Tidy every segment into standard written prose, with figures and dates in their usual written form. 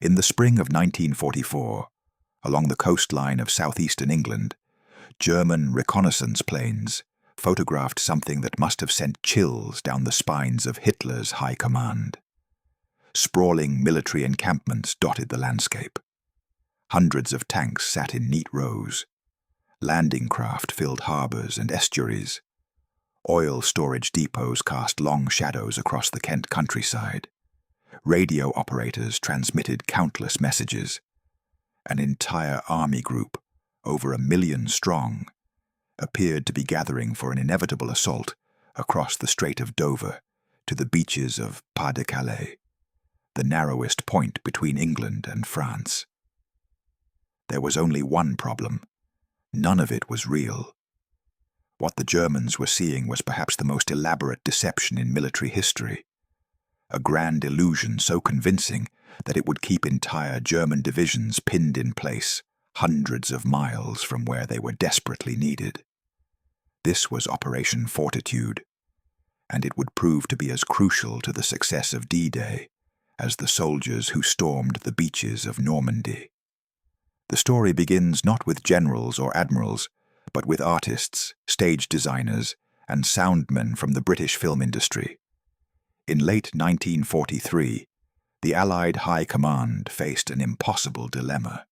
In the spring of 1944, along the coastline of southeastern England, German reconnaissance planes photographed something that must have sent chills down the spines of Hitler's high command. Sprawling military encampments dotted the landscape. Hundreds of tanks sat in neat rows. Landing craft filled harbors and estuaries. Oil storage depots cast long shadows across the Kent countryside. Radio operators transmitted countless messages. An entire army group, over 1 million strong, appeared to be gathering for an inevitable assault across the Strait of Dover to the beaches of Pas de Calais, the narrowest point between England and France. There was only one problem. None of it was real. What the Germans were seeing was perhaps the most elaborate deception in military history. A grand illusion so convincing that it would keep entire German divisions pinned in place, hundreds of miles from where they were desperately needed. This was Operation Fortitude, and it would prove to be as crucial to the success of D-Day as the soldiers who stormed the beaches of Normandy. The story begins not with generals or admirals, but with artists, stage designers, and soundmen from the British film industry. In late 1943, the Allied High Command faced an impossible dilemma.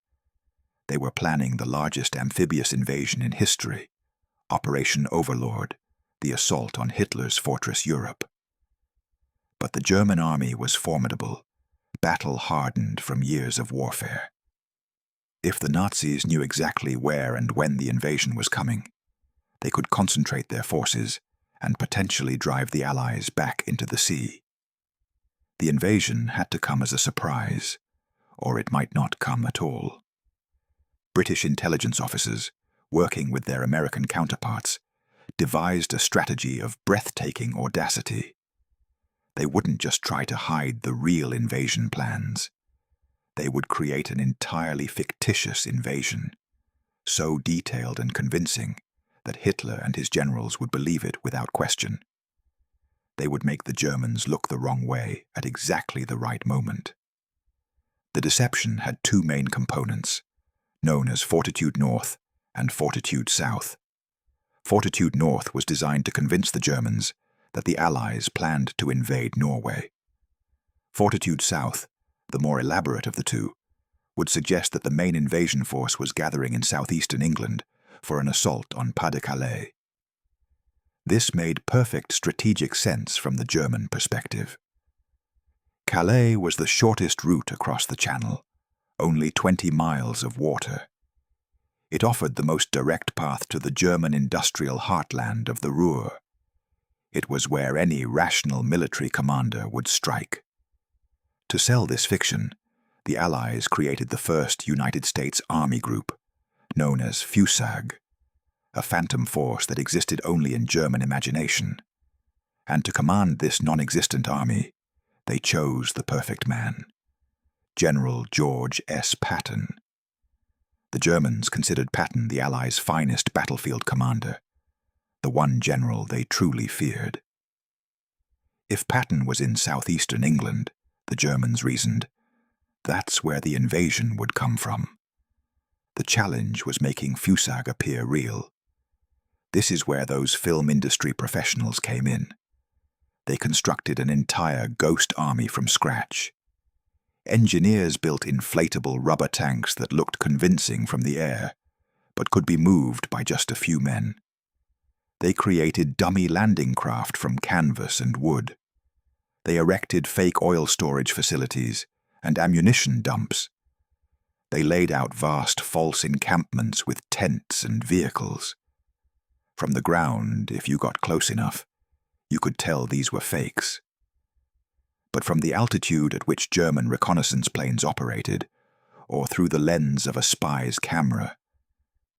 They were planning the largest amphibious invasion in history, Operation Overlord, the assault on Hitler's fortress Europe. But the German army was formidable, battle-hardened from years of warfare. If the Nazis knew exactly where and when the invasion was coming, they could concentrate their forces and potentially drive the Allies back into the sea. The invasion had to come as a surprise, or it might not come at all. British intelligence officers, working with their American counterparts, devised a strategy of breathtaking audacity. They wouldn't just try to hide the real invasion plans. They would create an entirely fictitious invasion, so detailed and convincing that Hitler and his generals would believe it without question. They would make the Germans look the wrong way at exactly the right moment. The deception had two main components, known as Fortitude North and Fortitude South. Fortitude North was designed to convince the Germans that the Allies planned to invade Norway. Fortitude South, the more elaborate of the two, would suggest that the main invasion force was gathering in southeastern England for an assault on Pas de Calais. This made perfect strategic sense from the German perspective. Calais was the shortest route across the Channel, only 20 miles of water. It offered the most direct path to the German industrial heartland of the Ruhr. It was where any rational military commander would strike. To sell this fiction, the Allies created the first United States Army group, known as FUSAG, a phantom force that existed only in German imagination. And to command this non-existent army, they chose the perfect man, General George S. Patton. The Germans considered Patton the Allies' finest battlefield commander, the one general they truly feared. If Patton was in southeastern England, the Germans reasoned, that's where the invasion would come from. The challenge was making FUSAG appear real. This is where those film industry professionals came in. They constructed an entire ghost army from scratch. Engineers built inflatable rubber tanks that looked convincing from the air, but could be moved by just a few men. They created dummy landing craft from canvas and wood. They erected fake oil storage facilities and ammunition dumps. They laid out vast false encampments with tents and vehicles. From the ground, if you got close enough, you could tell these were fakes. But from the altitude at which German reconnaissance planes operated, or through the lens of a spy's camera,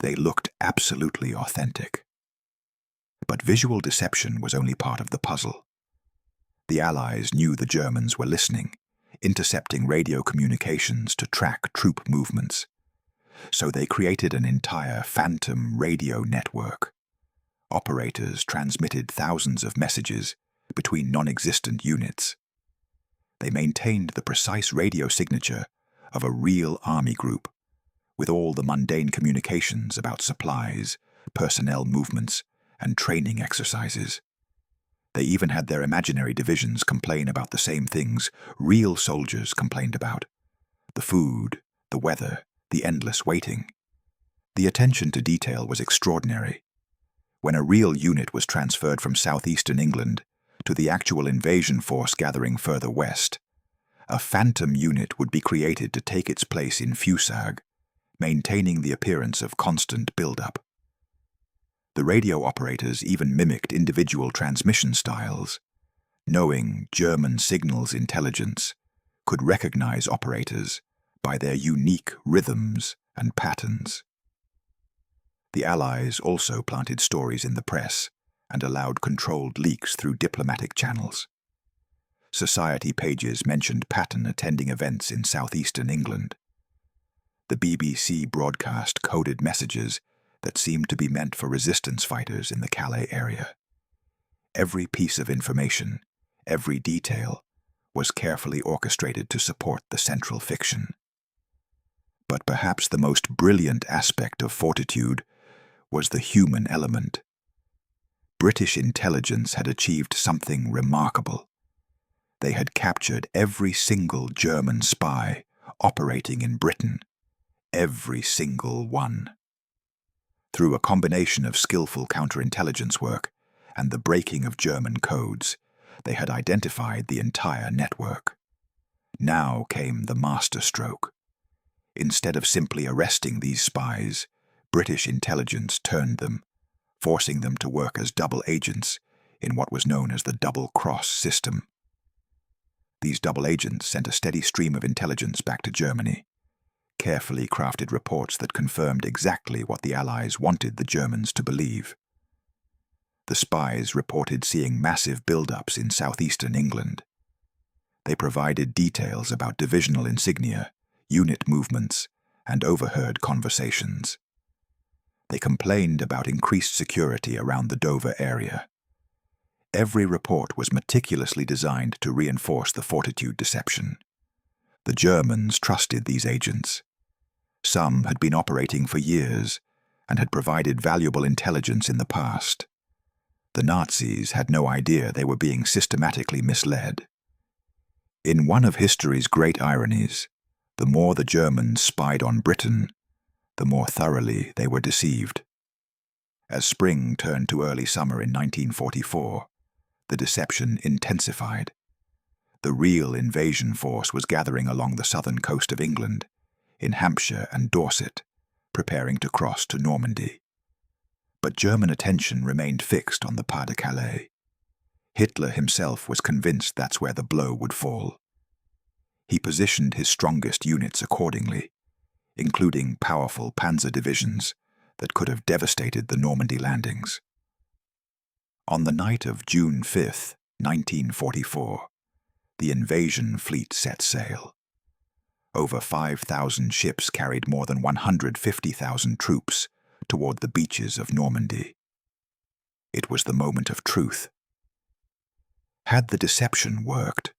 they looked absolutely authentic. But visual deception was only part of the puzzle. The Allies knew the Germans were listening, intercepting radio communications to track troop movements. So they created an entire phantom radio network. Operators transmitted thousands of messages between non-existent units. They maintained the precise radio signature of a real army group, with all the mundane communications about supplies, personnel movements, and training exercises. They even had their imaginary divisions complain about the same things real soldiers complained about: the food, the weather, the endless waiting. The attention to detail was extraordinary. When a real unit was transferred from southeastern England to the actual invasion force gathering further west, a phantom unit would be created to take its place in Fusag, maintaining the appearance of constant build-up. The radio operators even mimicked individual transmission styles. Knowing German signals intelligence could recognize operators by their unique rhythms and patterns. The Allies also planted stories in the press and allowed controlled leaks through diplomatic channels. Society pages mentioned Patton attending events in southeastern England. The BBC broadcast coded messages that seemed to be meant for resistance fighters in the Calais area. Every piece of information, every detail, was carefully orchestrated to support the central fiction. But perhaps the most brilliant aspect of Fortitude was the human element. British intelligence had achieved something remarkable. They had captured every single German spy operating in Britain, every single one. Through a combination of skillful counterintelligence work and the breaking of German codes, they had identified the entire network. Now came the masterstroke. Instead of simply arresting these spies, British intelligence turned them, forcing them to work as double agents in what was known as the double-cross system. These double agents sent a steady stream of intelligence back to Germany, carefully crafted reports that confirmed exactly what the Allies wanted the Germans to believe. The spies reported seeing massive build-ups in southeastern England. They provided details about divisional insignia, unit movements, and overheard conversations. They complained about increased security around the Dover area. Every report was meticulously designed to reinforce the Fortitude deception. The Germans trusted these agents. Some had been operating for years and had provided valuable intelligence in the past. The Nazis had no idea they were being systematically misled. In one of history's great ironies, the more the Germans spied on Britain, the more thoroughly they were deceived. As spring turned to early summer in 1944, the deception intensified. The real invasion force was gathering along the southern coast of England, in Hampshire and Dorset, preparing to cross to Normandy. But German attention remained fixed on the Pas de Calais. Hitler himself was convinced that's where the blow would fall. He positioned his strongest units accordingly, including powerful panzer divisions that could have devastated the Normandy landings. On the night of June 5, 1944, the invasion fleet set sail. Over 5,000 ships carried more than 150,000 troops toward the beaches of Normandy. It was the moment of truth. Had the deception worked?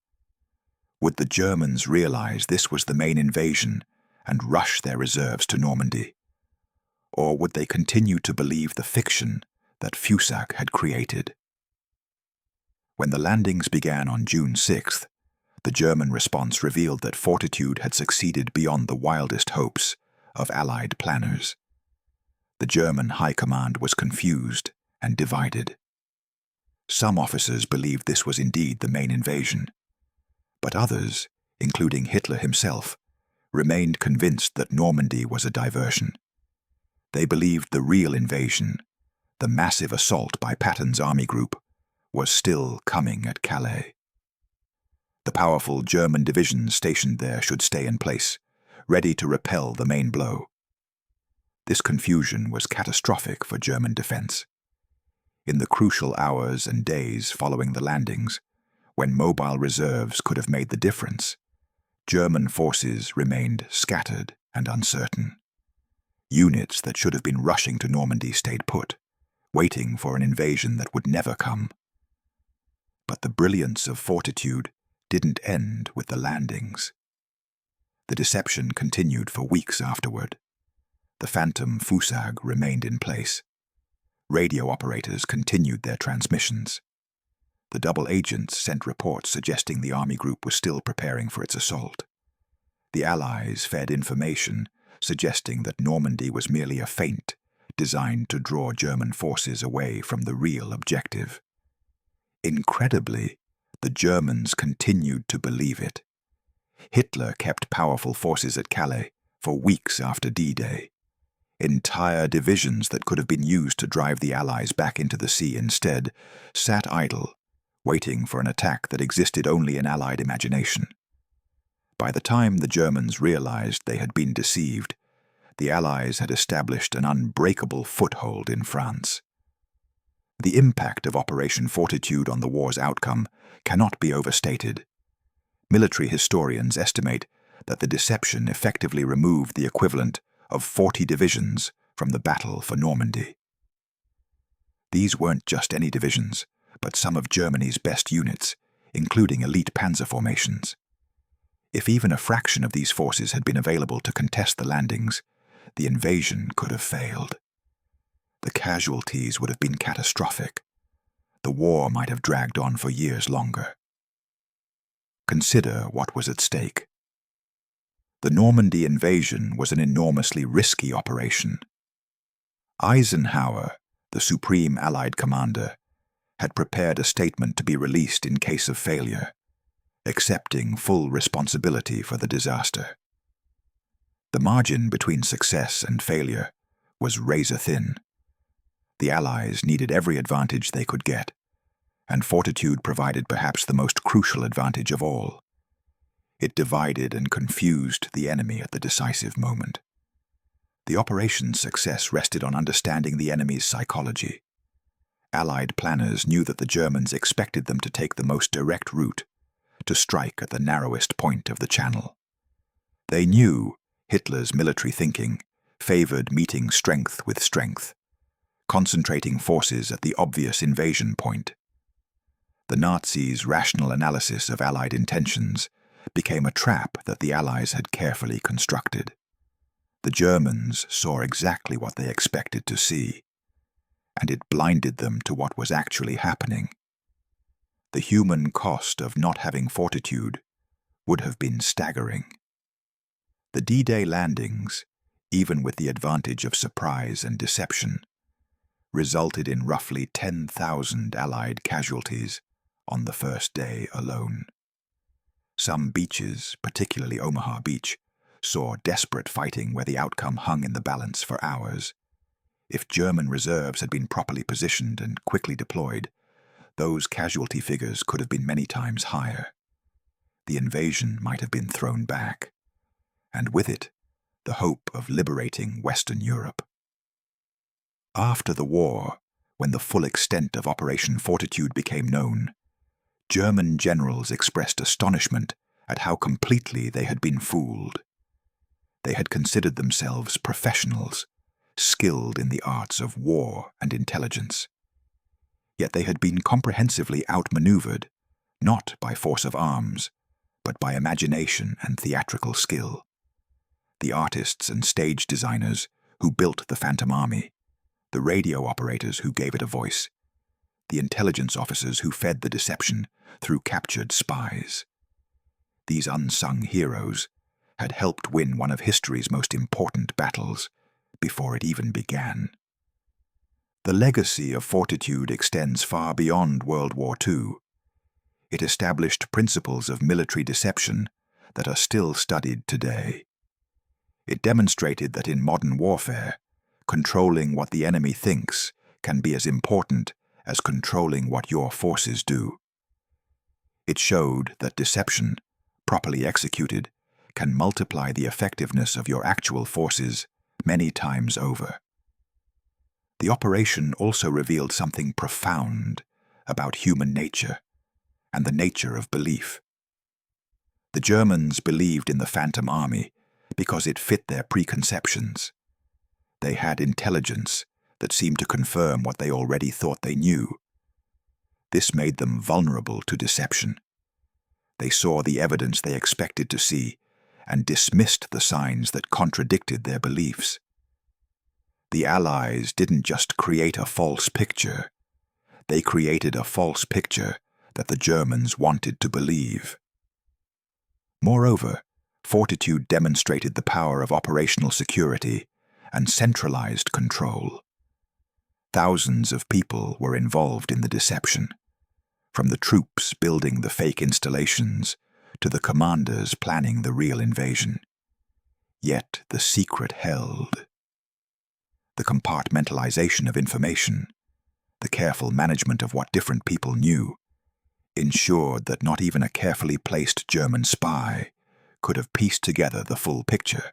Would the Germans realize this was the main invasion and rush their reserves to Normandy? Or would they continue to believe the fiction that Fusag had created? When the landings began on June 6th, the German response revealed that Fortitude had succeeded beyond the wildest hopes of Allied planners. The German High Command was confused and divided. Some officers believed this was indeed the main invasion, but others, including Hitler himself, remained convinced that Normandy was a diversion. They believed the real invasion, the massive assault by Patton's army group, was still coming at Calais. The powerful German divisions stationed there should stay in place, ready to repel the main blow. This confusion was catastrophic for German defense. In the crucial hours and days following the landings, when mobile reserves could have made the difference, German forces remained scattered and uncertain. Units that should have been rushing to Normandy stayed put, waiting for an invasion that would never come. But the brilliance of Fortitude didn't end with the landings. The deception continued for weeks afterward. The phantom fusag remained in place. Radio operators continued their transmissions. The double agents sent reports suggesting the army group was still preparing for its assault. The Allies fed information suggesting that Normandy was merely a feint designed to draw German forces away from the real objective. Incredibly, the Germans continued to believe it. Hitler kept powerful forces at Calais for weeks after D-Day. Entire divisions that could have been used to drive the Allies back into the sea instead sat idle, waiting for an attack that existed only in Allied imagination. By the time the Germans realized they had been deceived, the Allies had established an unbreakable foothold in France. The impact of Operation Fortitude on the war's outcome cannot be overstated. Military historians estimate that the deception effectively removed the equivalent of 40 divisions from the battle for Normandy. These weren't just any divisions, but some of Germany's best units, including elite panzer formations. If even a fraction of these forces had been available to contest the landings, the invasion could have failed. The casualties would have been catastrophic. The war might have dragged on for years longer. Consider what was at stake. The Normandy invasion was an enormously risky operation. Eisenhower, the supreme Allied commander, had prepared a statement to be released in case of failure, accepting full responsibility for the disaster. The margin between success and failure was razor-thin. The Allies needed every advantage they could get, and Fortitude provided perhaps the most crucial advantage of all. It divided and confused the enemy at the decisive moment. The operation's success rested on understanding the enemy's psychology. Allied planners knew that the Germans expected them to take the most direct route, to strike at the narrowest point of the channel. They knew Hitler's military thinking favored meeting strength with strength, concentrating forces at the obvious invasion point. The Nazis' rational analysis of Allied intentions became a trap that the Allies had carefully constructed. The Germans saw exactly what they expected to see, and it blinded them to what was actually happening. The human cost of not having fortitude would have been staggering. The D-Day landings, even with the advantage of surprise and deception, resulted in roughly 10,000 Allied casualties on the first day alone. Some beaches, particularly Omaha Beach, saw desperate fighting where the outcome hung in the balance for hours. If German reserves had been properly positioned and quickly deployed, those casualty figures could have been many times higher. The invasion might have been thrown back, and with it, the hope of liberating Western Europe. After the war, when the full extent of Operation Fortitude became known, German generals expressed astonishment at how completely they had been fooled. They had considered themselves professionals, skilled in the arts of war and intelligence. Yet they had been comprehensively outmaneuvered, not by force of arms, but by imagination and theatrical skill. The artists and stage designers who built the Phantom Army, the radio operators who gave it a voice, the intelligence officers who fed the deception through captured spies. These unsung heroes had helped win one of history's most important battles before it even began. The legacy of Fortitude extends far beyond World War II. It established principles of military deception that are still studied today. It demonstrated that in modern warfare, controlling what the enemy thinks can be as important as controlling what your forces do. It showed that deception, properly executed, can multiply the effectiveness of your actual forces many times over. The operation also revealed something profound about human nature and the nature of belief. The Germans believed in the Phantom Army because it fit their preconceptions. They had intelligence that seemed to confirm what they already thought they knew. This made them vulnerable to deception. They saw the evidence they expected to see and dismissed the signs that contradicted their beliefs. The Allies didn't just create a false picture, they created a false picture that the Germans wanted to believe. Moreover, Fortitude demonstrated the power of operational security and centralized control. Thousands of people were involved in the deception, from the troops building the fake installations to the commanders planning the real invasion. Yet the secret held. The compartmentalization of information, the careful management of what different people knew, ensured that not even a carefully placed German spy could have pieced together the full picture.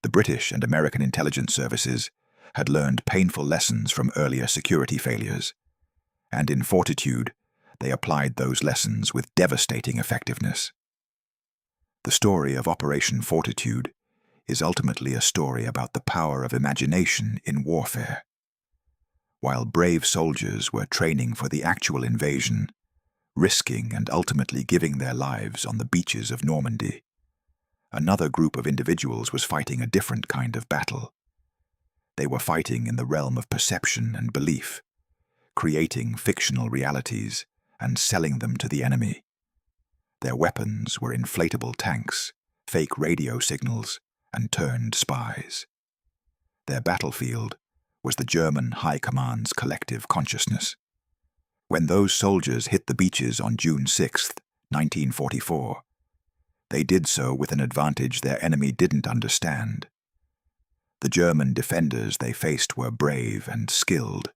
The British and American intelligence services had learned painful lessons from earlier security failures, and in Fortitude, they applied those lessons with devastating effectiveness. The story of Operation Fortitude is ultimately a story about the power of imagination in warfare. While brave soldiers were training for the actual invasion, risking and ultimately giving their lives on the beaches of Normandy, another group of individuals was fighting a different kind of battle. They were fighting in the realm of perception and belief, creating fictional realities and selling them to the enemy. Their weapons were inflatable tanks, fake radio signals, and turned spies. Their battlefield was the German High Command's collective consciousness. When those soldiers hit the beaches on June 6, 1944, they did so with an advantage their enemy didn't understand. The German defenders they faced were brave and skilled,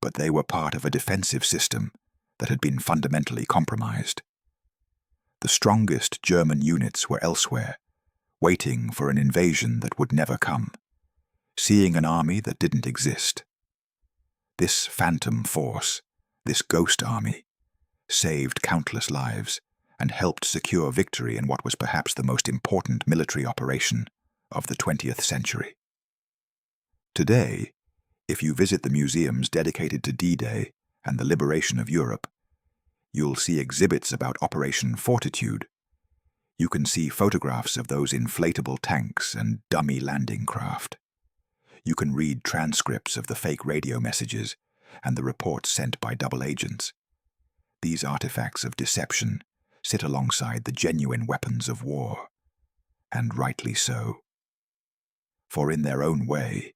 but they were part of a defensive system that had been fundamentally compromised. The strongest German units were elsewhere, waiting for an invasion that would never come, seeing an army that didn't exist. This phantom force, this ghost army, saved countless lives and helped secure victory in what was perhaps the most important military operation of the 20th century. Today, if you visit the museums dedicated to D-Day and the liberation of Europe, you'll see exhibits about Operation Fortitude. You can see photographs of those inflatable tanks and dummy landing craft. You can read transcripts of the fake radio messages and the reports sent by double agents. These artifacts of deception sit alongside the genuine weapons of war, and rightly so. For in their own way,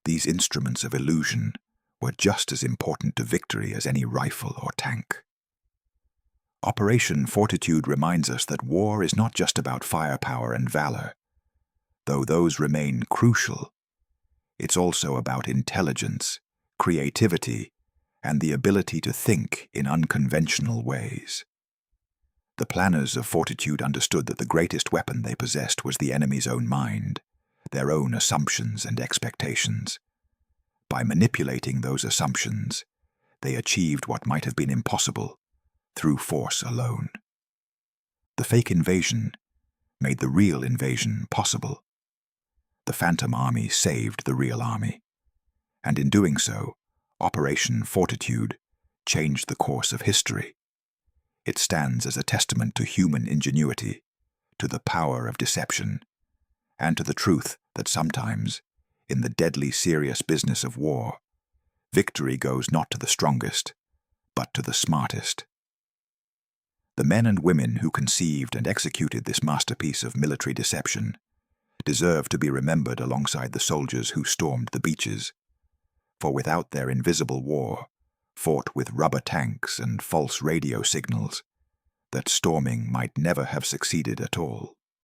these instruments of illusion were just as important to victory as any rifle or tank. Operation Fortitude reminds us that war is not just about firepower and valor. Though those remain crucial, it's also about intelligence, creativity, and the ability to think in unconventional ways. The planners of Fortitude understood that the greatest weapon they possessed was the enemy's own mind, their own assumptions and expectations. By manipulating those assumptions, they achieved what might have been impossible through force alone. The fake invasion made the real invasion possible. The Phantom Army saved the real army, and in doing so, Operation Fortitude changed the course of history. It stands as a testament to human ingenuity, to the power of deception, and to the truth that sometimes, in the deadly serious business of war, victory goes not to the strongest, but to the smartest. The men and women who conceived and executed this masterpiece of military deception deserve to be remembered alongside the soldiers who stormed the beaches, for without their invisible war, fought with rubber tanks and false radio signals, that storming might never have succeeded at all.